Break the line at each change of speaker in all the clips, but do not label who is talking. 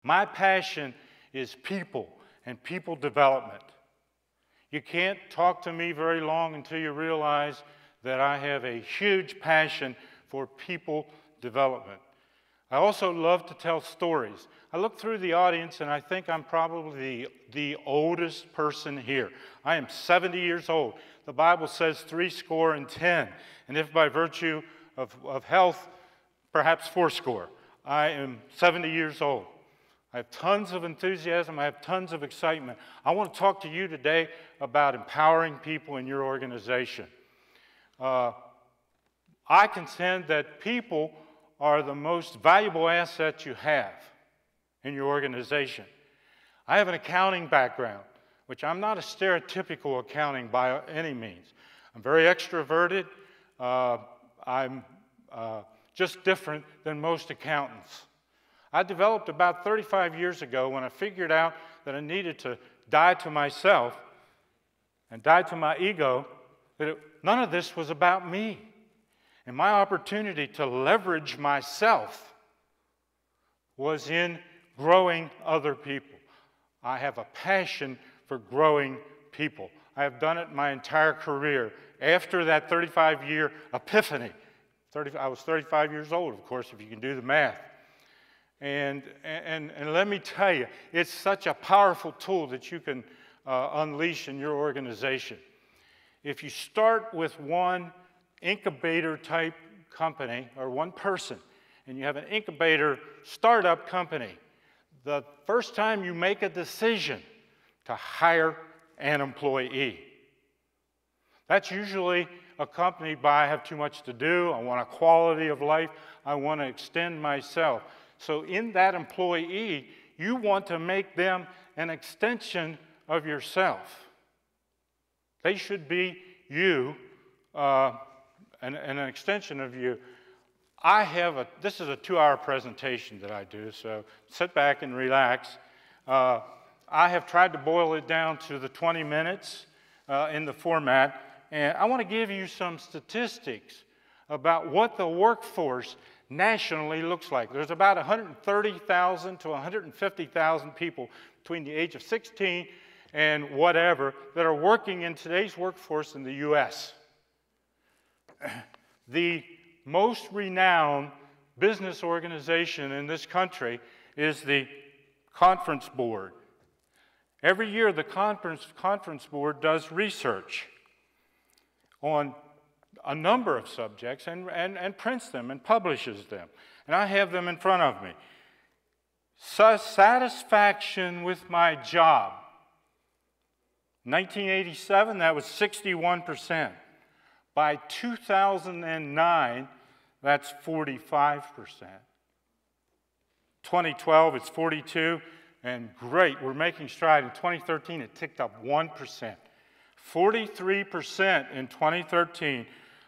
My passion is people and people development. You can't talk to me very long until you realize that I have a huge passion for people development. I also love to tell stories. I look through the audience and I think I'm probably the oldest person here. I am 70 years old. The Bible says 70, and if by virtue of health, perhaps 80. I am 70 years old. I have tons of enthusiasm. I have tons of excitement. I want to talk to you today about empowering people in your organization. I contend that people are the most valuable asset you have in your organization. I have an accounting background, which I'm not a stereotypical accounting by any means. I'm very extroverted. I'm just different than most accountants. I developed about 35 years ago when I figured out that I needed to die to myself and die to my ego, that none of this was about me. And my opportunity to leverage myself was in growing other people. I have a passion for growing people. I have done it my entire career. After that 35-year epiphany, I was 35 years old, of course, if you can do the math. And let me tell you, it's such a powerful tool that you can unleash in your organization. If you start with one incubator type company or one person, and you have an incubator startup company, the first time you make a decision to hire an employee, that's usually accompanied by I have too much to do, I want a quality of life, I want to extend myself. So in that employee, you want to make them an extension of yourself. They should be you, and an extension of you. This is a 2-hour presentation that I do, so sit back and relax. I have tried to boil it down to the 20 minutes in the format, and I want to give you some statistics about what the workforce nationally looks like. There's about 130,000 to 150,000 people between the age of 16 and whatever that are working in today's workforce in the U.S. The most renowned business organization in this country is the Conference Board. Every year, the Conference Board does research on a number of subjects and prints them and publishes them. And I have them in front of me. Satisfaction with my job. 1987, that was 61%. By 2009, that's 45%. 2012, it's 42%, and great, we're making stride. In 2013, it ticked up 1%. 43% in 2013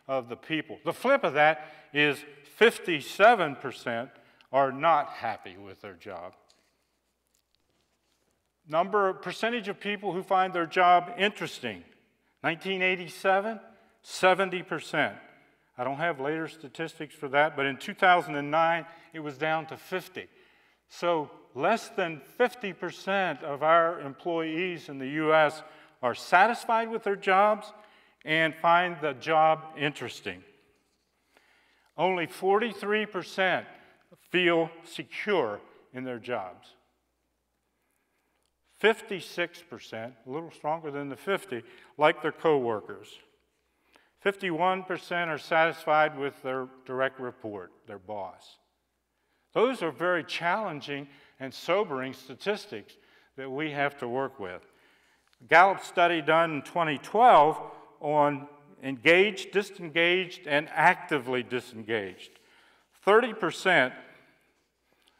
of the people. The flip of that is 57% are not happy with their job. Percentage of people who find their job interesting. 1987, 70%. I don't have later statistics for that, but in 2009, it was down to 50. So less than 50% of our employees in the U.S. are satisfied with their jobs and find the job interesting. Only 43% feel secure in their jobs. 56%, a little stronger than the 50, like their coworkers. 51% are satisfied with their direct report, their boss. Those are very challenging and sobering statistics that we have to work with. A Gallup study done in 2012 on engaged, disengaged, and actively disengaged. 30%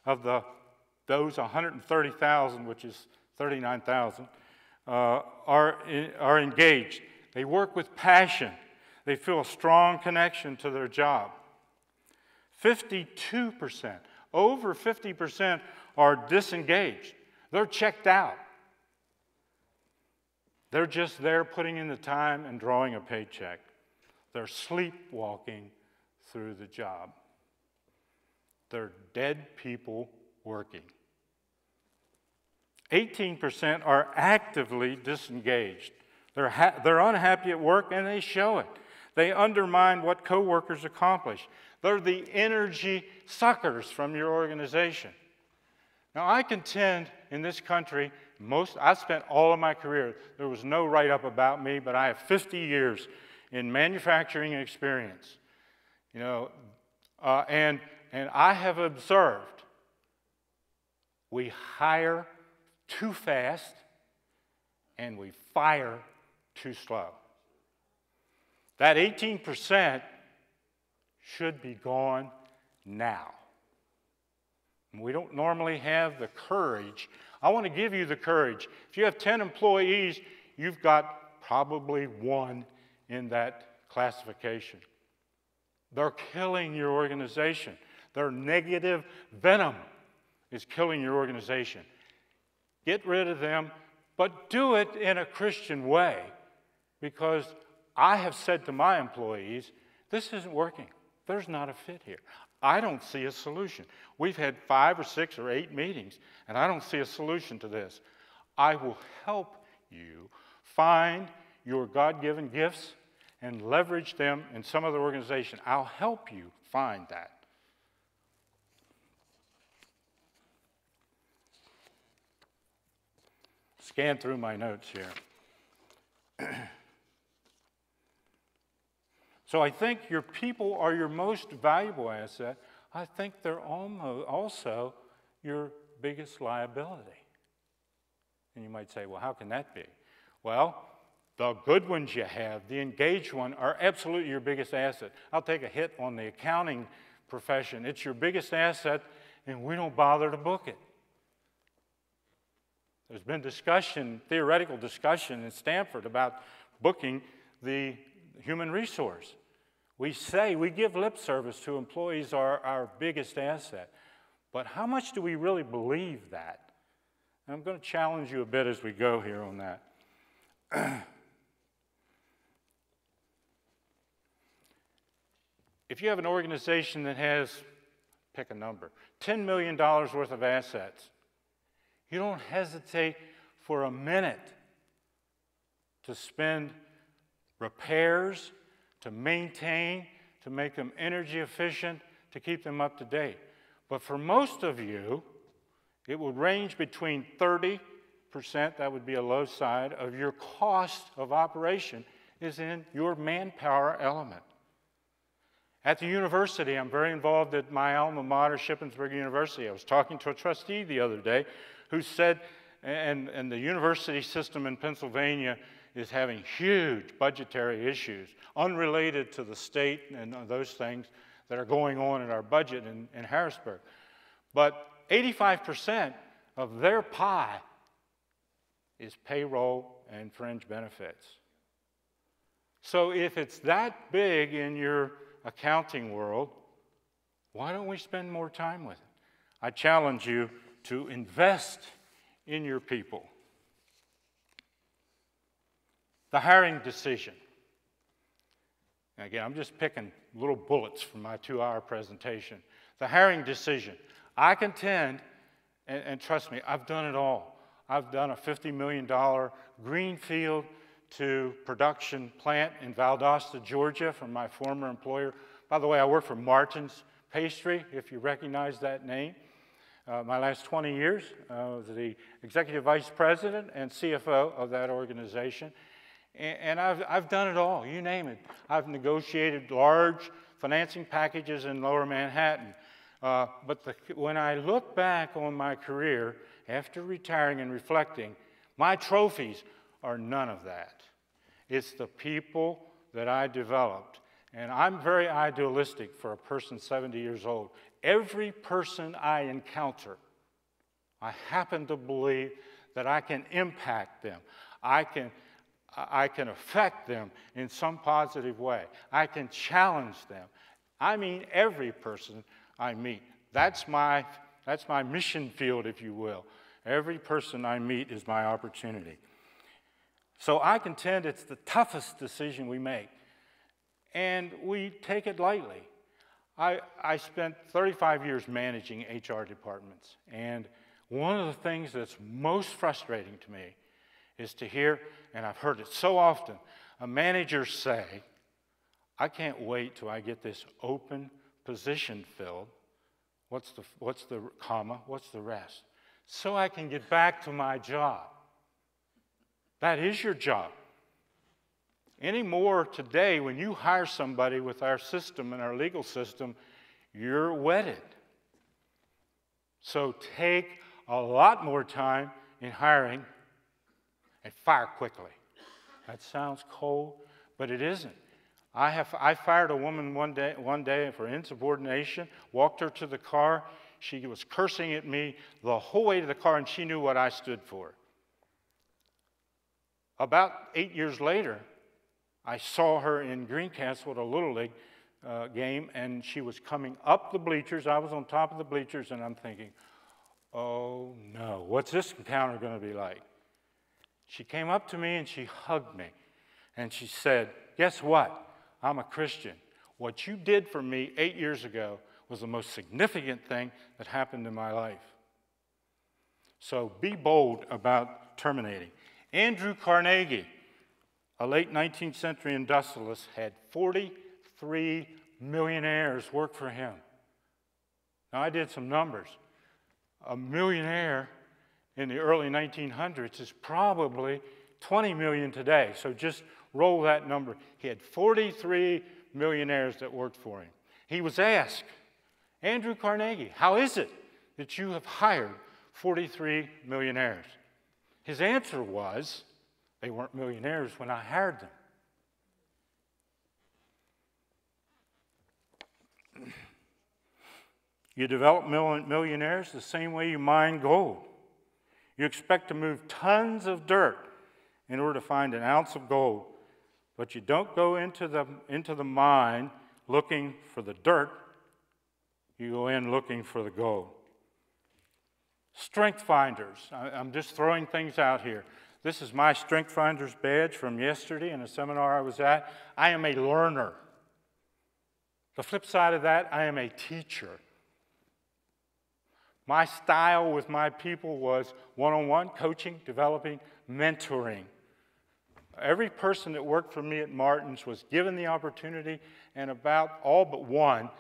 of those 130,000, which is 39,000, are engaged. They work with passion. They feel a strong connection to their job. 52%, over 50% are disengaged. They're checked out. They're just there putting in the time and drawing a paycheck. They're sleepwalking through the job. They're dead people working. 18% are actively disengaged. They're unhappy at work, and they show it. They undermine what coworkers accomplish. They're the energy suckers from your organization. Now, I contend in this country, I spent all of my career, there was no write-up about me, but I have 50 years in manufacturing experience. You know, and I have observed we hire too fast and we fire too slow. That 18% should be gone now. We don't normally have the courage. I want to give you the courage. If you have 10 employees, you've got probably one in that classification. They're killing your organization. Their negative venom is killing your organization. Get rid of them, but do it in a Christian way, because I have said to my employees, this isn't working. There's not a fit here. I don't see a solution. We've had 5 or 6 or 8 meetings, and I don't see a solution to this. I will help you find your God-given gifts and leverage them in some other organization. I'll help you find that. Scan through my notes here. So I think your people are your most valuable asset. I think they're also your biggest liability. And you might say, well, how can that be? Well, the good ones you have, the engaged ones, are absolutely your biggest asset. I'll take a hit on the accounting profession. It's your biggest asset, and we don't bother to book it. There's been discussion, theoretical discussion in Stanford about booking the human resource. We say, we give lip service to employees are our biggest asset. But how much do we really believe that? And I'm going to challenge you a bit as we go here on that. If you have an organization that has, pick a number, $10 million worth of assets, you don't hesitate for a minute to spend repairs, to maintain, to make them energy efficient, to keep them up to date. But for most of you, it would range between 30%, that would be a low side, of your cost of operation is in your manpower element. At the university, I'm very involved at my alma mater, Shippensburg University. I was talking to a trustee the other day who said, and the university system in Pennsylvania is having huge budgetary issues unrelated to the state and those things that are going on in our budget in Harrisburg. But 85% of their pie is payroll and fringe benefits. So if it's that big in your accounting world, why don't we spend more time with it? I challenge you to invest in your people. The hiring decision. Again, I'm just picking little bullets from my 2-hour presentation. The hiring decision. I contend, and trust me, I've done it all. I've done a $50 million greenfield to production plant in Valdosta, Georgia, from my former employer. By the way, I work for Martin's Pastry, if you recognize that name. My last 20 years, I was the executive vice president and CFO of that organization. And I've done it all, you name it. I've negotiated large financing packages in Lower Manhattan. But when I look back on my career, after retiring and reflecting, my trophies are none of that. It's the people that I developed. And I'm very idealistic for a person 70 years old. Every person I encounter, I happen to believe that I can impact them. I can affect them in some positive way. I can challenge them. I mean every person I meet. That's my mission field, if you will. Every person I meet is my opportunity. So I contend it's the toughest decision we make, and we take it lightly. I spent 35 years managing HR departments, and One of the things that's most frustrating to me is to hear, and I've heard it so often, a manager say, I can't wait till I get this open position filled. What's the comma? What's the rest? So I can get back to my job. That is your job. Anymore today, when you hire somebody with our system and our legal system, you're wedded. So take a lot more time in hiring and fire quickly. That sounds cold, but it isn't. I fired a woman one day for insubordination, walked her to the car. She was cursing at me the whole way to the car, and she knew what I stood for. About 8 years later, I saw her in Greencastle at a Little League game, and she was coming up the bleachers. I was on top of the bleachers, and I'm thinking, oh no, what's this encounter going to be like? She came up to me and she hugged me, and she said, guess what? I'm a Christian. What you did for me 8 years ago was the most significant thing that happened in my life. So be bold about terminating. Andrew Carnegie, a late 19th century industrialist, had 43 millionaires work for him. Now, I did some numbers. A millionaire in the early 1900s is probably 20 million today. So just roll that number. He had 43 millionaires that worked for him. He was asked, Andrew Carnegie, how is it that you have hired 43 millionaires? His answer was, they weren't millionaires when I hired them. You develop millionaires the same way you mine gold. You expect to move tons of dirt in order to find an ounce of gold, but you don't go into the mine looking for the dirt. You go in looking for the gold. Strength finders. I'm just throwing things out here. This is my Strength Finders badge from yesterday in a seminar I was at. I am a learner. The flip side of that, I am a teacher. My style with my people was one-on-one coaching, developing, mentoring. Every person that worked for me at Martin's was given the opportunity, and about all but one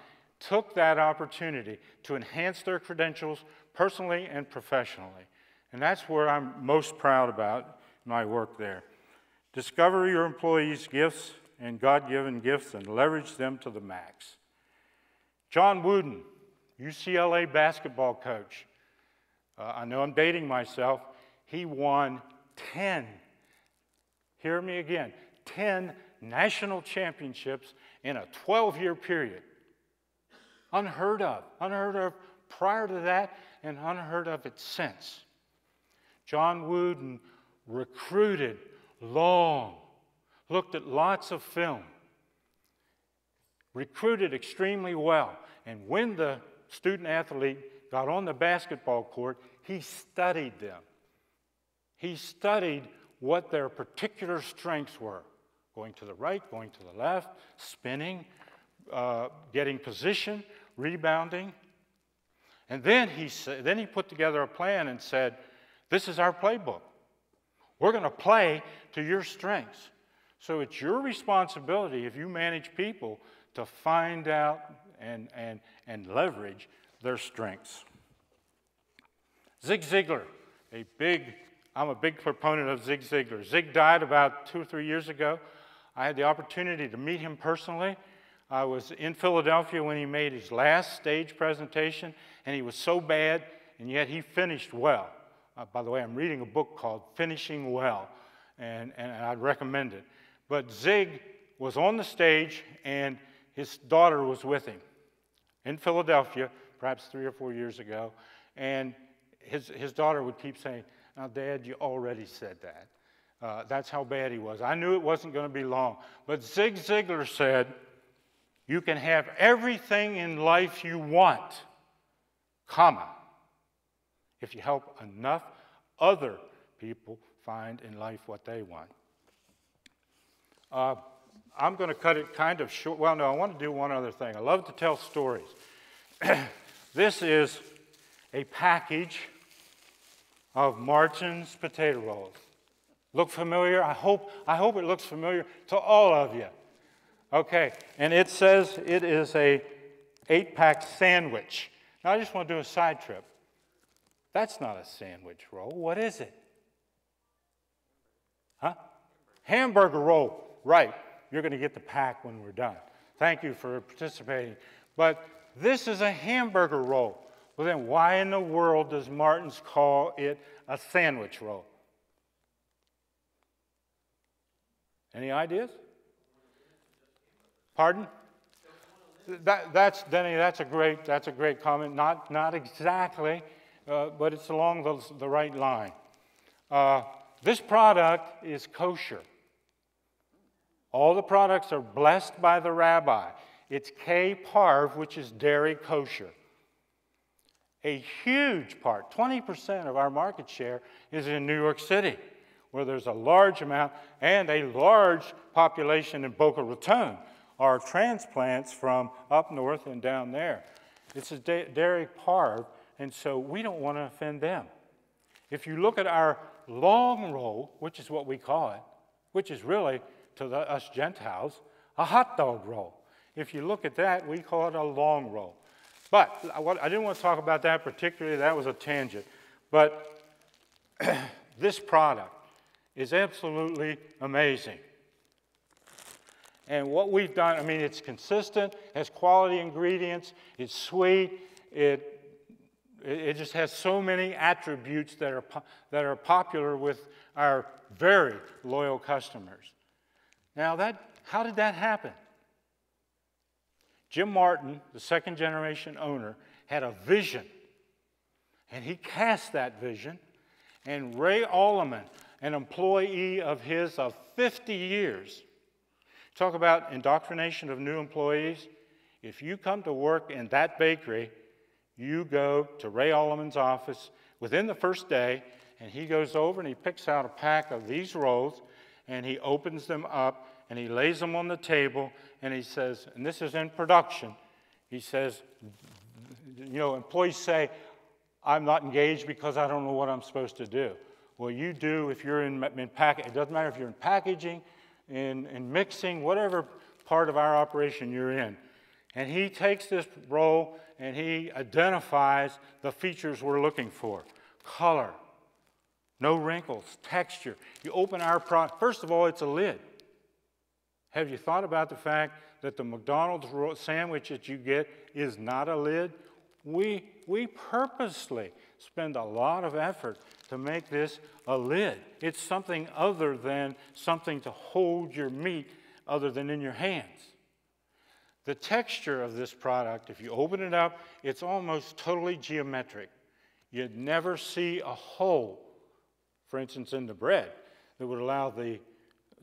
took that opportunity to enhance their credentials personally and professionally. And that's where I'm most proud about my work there. Discover your employees' gifts and God-given gifts and leverage them to the max. John Wooden, UCLA basketball coach. I know I'm dating myself. He won 10, hear me again, 10 national championships in a 12-year period. Unheard of prior to that and unheard of it since. John Wooden recruited long, looked at lots of film, recruited extremely well, and when the student athlete got on the basketball court, he studied them. He studied what their particular strengths were. Going to the right, going to the left, spinning, getting position, rebounding. And then he put together a plan and said, this is our playbook. We're going to play to your strengths. So it's your responsibility, if you manage people, to find out and leverage their strengths. Zig Ziglar, I'm a big proponent of Zig Ziglar. Zig died about 2 or 3 years ago. I had the opportunity to meet him personally. I was in Philadelphia when he made his last stage presentation, and he was so bad, and yet he finished well. By the way, I'm reading a book called Finishing Well, and I'd recommend it. But Zig was on the stage, and his daughter was with him in Philadelphia, perhaps 3 or 4 years ago, and his daughter would keep saying, now, Dad, you already said that. That's how bad he was. I knew it wasn't going to be long. But Zig Ziglar said, you can have everything in life you want, comma, if you help enough other people find in life what they want. I'm going to cut it kind of short. Well, no, I want to do one other thing. I love to tell stories. This is a package of Martin's potato rolls. Look familiar? I hope it looks familiar to all of you. Okay, and it says it is a 8-pack sandwich. Now I just want to do a side trip. That's not a sandwich roll. What is it? Huh? Hamburger roll. Right. You're going to get the pack when we're done. Thank you for participating. But this is a hamburger roll. Well, then why in the world does Martin's call it a sandwich roll? Any ideas? Pardon? Denny, that's a great comment. Not exactly, but it's along the right line. This product is kosher. All the products are blessed by the rabbi. It's K-Parv, which is dairy kosher. A huge part, 20% of our market share, is in New York City, where there's a large amount, and a large population in Boca Raton are transplants from up north and down there. It's a dairy parv, and so we don't want to offend them. If you look at our long roll, which is what we call it, which is really, to us Gentiles, a hot dog roll. If you look at that, we call it a long roll. But I didn't want to talk about that particularly. That was a tangent. But this product is absolutely amazing. And what we've done, I mean, it's consistent, has quality ingredients, it's sweet, it just has so many attributes that are popular with our very loyal customers. Now, how did that happen? Jim Martin, the second-generation owner, had a vision, and he cast that vision, and Ray Alleman, an employee of his of 50 years, talk about indoctrination of new employees. If you come to work in that bakery, you go to Ray Alleman's office within the first day, and he goes over and he picks out a pack of these rolls, and he opens them up, and he lays them on the table, and he says, and this is in production, he says, you know, employees say, I'm not engaged because I don't know what I'm supposed to do. Well, you do if you're in packaging. It doesn't matter if you're in packaging, in mixing, whatever part of our operation you're in. And he takes this roll and he identifies the features we're looking for. Color, no wrinkles, texture. You open our product, first of all, it's a lid. Have you thought about the fact that the McDonald's sandwich that you get is not a lid? We purposely spend a lot of effort to make this a lid. It's something other than something to hold your meat other than in your hands. The texture of this product, if you open it up, it's almost totally geometric. You'd never see a hole, for instance, in the bread that would allow the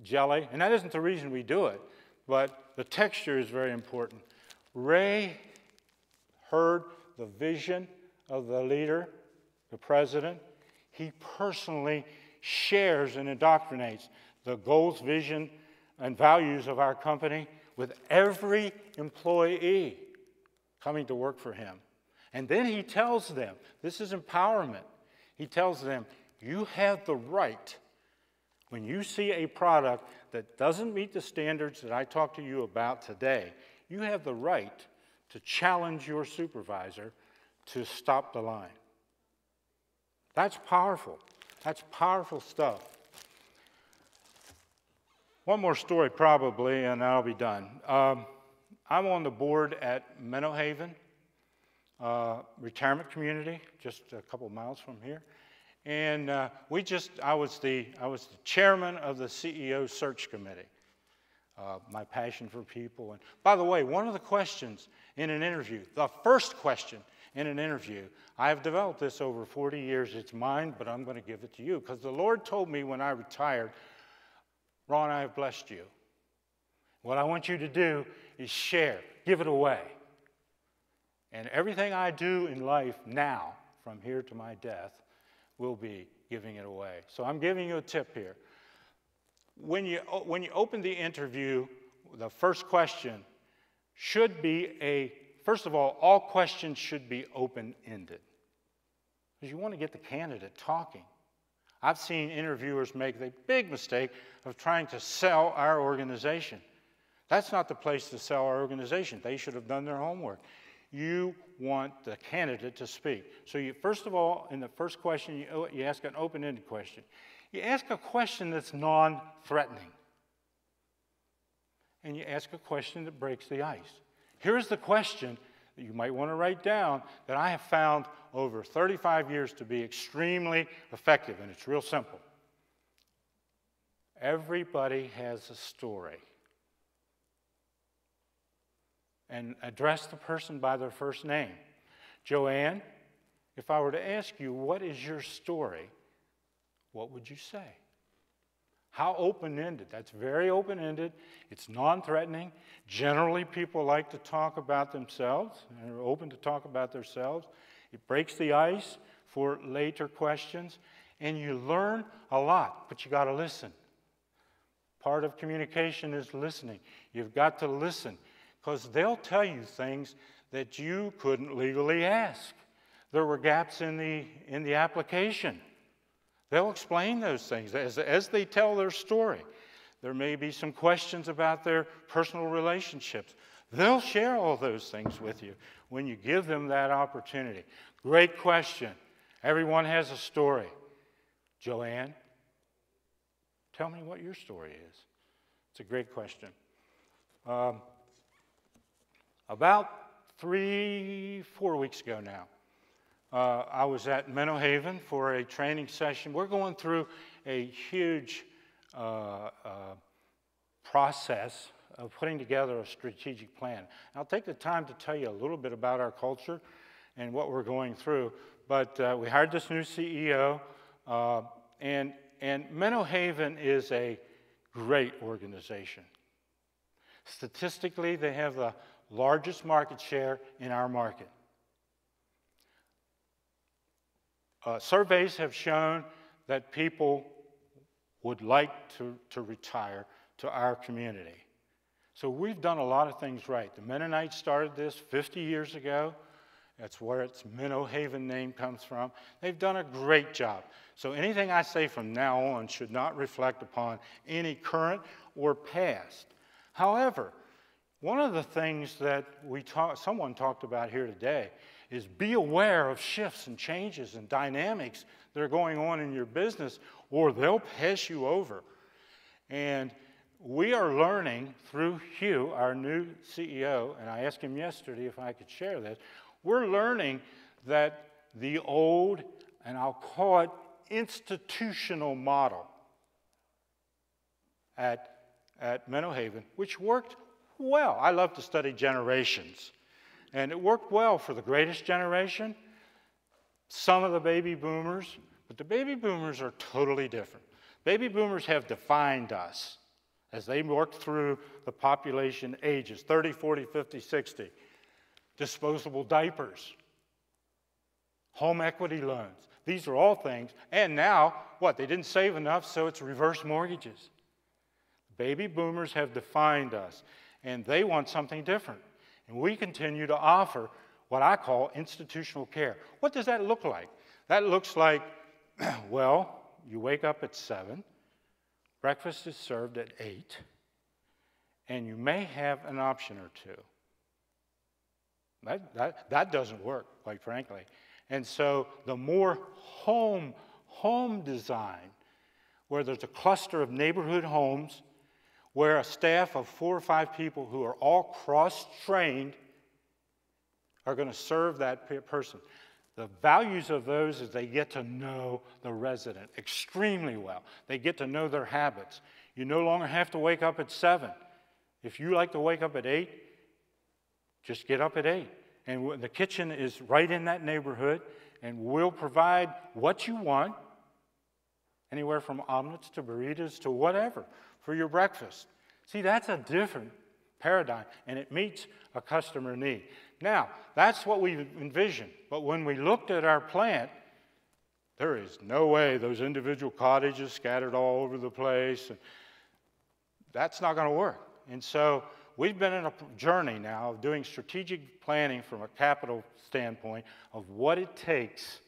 jelly, and that isn't the reason we do it, but the texture is very important. Ray heard the vision of the leader, the president. He personally shares and indoctrinates the goals, vision, and values of our company with every employee coming to work for him. And then he tells them, this is empowerment, he tells them, you have the right, when you see a product that doesn't meet the standards that I talked to you about today, you have the right to challenge your supervisor to stop the line. That's powerful. That's powerful stuff. One more story probably, and I'll be done. I'm on the board at Minnow Haven retirement community, just a couple miles from here. And I was the chairman of the CEO search committee. My passion for people. And by the way, one of the questions in an interview, the first question in an interview, I have developed this over 40 years. It's mine, but I'm going to give it to you. Because the Lord told me when I retired, Ron, I have blessed you. What I want you to do is share, give it away. And everything I do in life now, from here to my death, will be giving it away. So I'm giving you a tip here. When you open the interview, the first question should be first of all questions should be open-ended. because you want to get the candidate talking. I've seen interviewers make the big mistake of trying to sell our organization. That's not the place to sell our organization. They should have done their homework. You want the candidate to speak. So you, first of all, in the first question, you ask an open-ended question. You ask a question that's non-threatening. And you ask a question that breaks the ice. Here's the question that you might want to write down that I have found over 35 years to be extremely effective, and it's real simple. Everybody has a story. And address the person by their first name. Joanne, if I were to ask you, what is your story, what would you say? How open-ended? That's very open-ended. It's non-threatening. Generally, people like to talk about themselves and are open to talk about themselves. It breaks the ice for later questions, and you learn a lot, but you got to listen. Part of communication is listening. You've got to listen, because they'll tell you things that you couldn't legally ask. There were gaps in the application. They'll explain those things as they tell their story. There may be some questions about their personal relationships. They'll share all those things with you when you give them that opportunity. Great question. Everyone has a story. Joanne, tell me what your story is. It's a great question. About 3-4 weeks ago now, I was at Minnow Haven for a training session. We're going through a huge process of putting together a strategic plan. I'll take the time to tell you a little bit about our culture and what we're going through. But we hired this new CEO, and Minnow Haven is a great organization. Statistically, they have the largest market share in our market. Surveys have shown that people would like to retire to our community. So we've done a lot of things right. The Mennonites started this 50 years ago. That's where its Minnow Haven name comes from. They've done a great job. So anything I say from now on should not reflect upon any current or past. However, one of the things that someone talked about here today is be aware of shifts and changes and dynamics that are going on in your business, or they'll pass you over. And we are learning through Hugh, our new CEO, and I asked him yesterday if I could share this, we're learning that the old, and I'll call it institutional model at Minnow Haven, which worked well. I love to study generations. And it worked well for the greatest generation, some of the baby boomers, but the baby boomers are totally different. Baby boomers have defined us as they worked through the population ages, 30, 40, 50, 60. Disposable diapers, home equity loans. These are all things. And now, what? They didn't save enough, so it's reverse mortgages. Baby boomers have defined us, and they want something different. And we continue to offer what I call institutional care. What does that look like? That looks like, well, you wake up at 7, breakfast is served at 8, and you may have an option or two. That doesn't work, quite frankly. And so the more home design, where there's a cluster of neighborhood homes, where a staff of 4 or 5 people who are all cross-trained are going to serve that person. The values of those is they get to know the resident extremely well. They get to know their habits. You no longer have to wake up at 7. If you like to wake up at 8, just get up at 8. And the kitchen is right in that neighborhood, and we'll provide what you want, anywhere from omelets to burritos to whatever, for your breakfast. See, that's a different paradigm, and it meets a customer need. Now, that's what we envisioned, but when we looked at our plant, there is no way those individual cottages scattered all over the place, and that's not going to work. And so we've been in a journey now of doing strategic planning from a capital standpoint of what it takes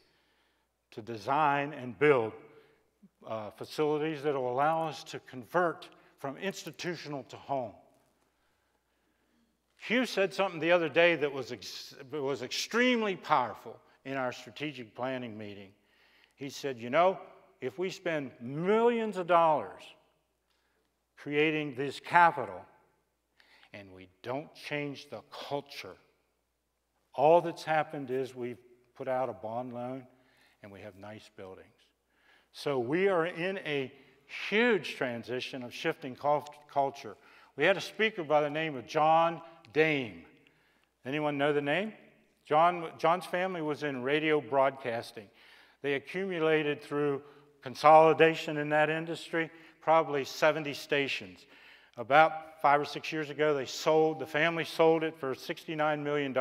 to design and build facilities that will allow us to convert from institutional to home. Hugh said something the other day that was extremely powerful in our strategic planning meeting. He said, you know, if we spend millions of dollars creating this capital and we don't change the culture, all that's happened is we've put out a bond loan and we have nice buildings. So we are in a huge transition of shifting culture. We had a speaker by the name of John Dame. Anyone know the name? John's family was in radio broadcasting. They accumulated through consolidation in that industry, probably 70 stations. About 5 or 6 years ago, the family sold it for $69 million.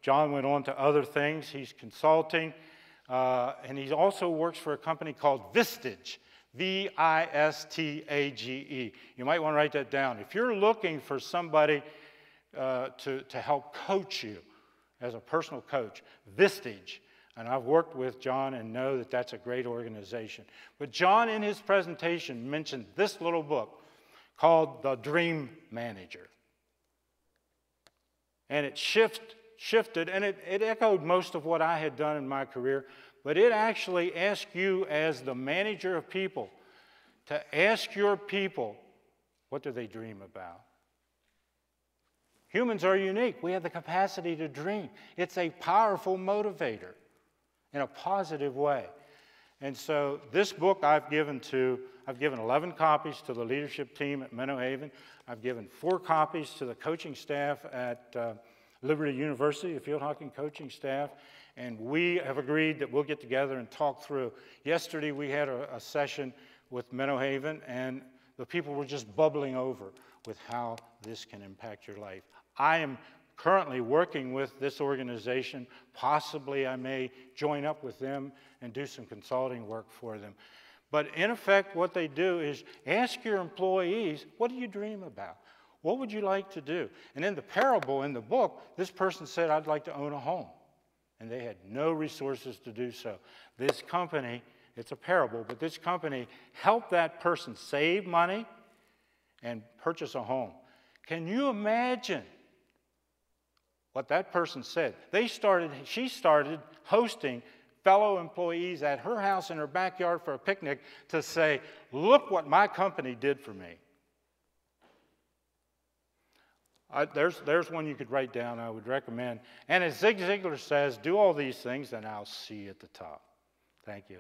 John went on to other things. He's consulting, and he also works for a company called Vistage, V-I-S-T-A-G-E. You might want to write that down. If you're looking for somebody to help coach you as a personal coach, Vistage. And I've worked with John and know that that's a great organization. But John, in his presentation, mentioned this little book called The Dream Manager. And it shifted, and it echoed most of what I had done in my career, but it actually asked you as the manager of people to ask your people, what do they dream about? Humans are unique. We have the capacity to dream. It's a powerful motivator in a positive way. And so this book I've given 11 copies to the leadership team at Minnow Haven. I've given 4 copies to the coaching staff at Liberty University, the field hockey coaching staff. And we have agreed that we'll get together and talk through. Yesterday we had a session with Minnow Haven, and the people were just bubbling over with how this can impact your life. I am currently working with this organization. Possibly I may join up with them and do some consulting work for them. But in effect, what they do is ask your employees, what do you dream about? What would you like to do? And in the parable in the book, this person said, I'd like to own a home. And they had no resources to do so. This company, it's a parable, but this company helped that person save money and purchase a home. Can you imagine what that person said? She started hosting fellow employees at her house in her backyard for a picnic to say, look what my company did for me. There's one you could write down I would recommend. And as Zig Ziglar says, do all these things and I'll see you at the top. Thank you.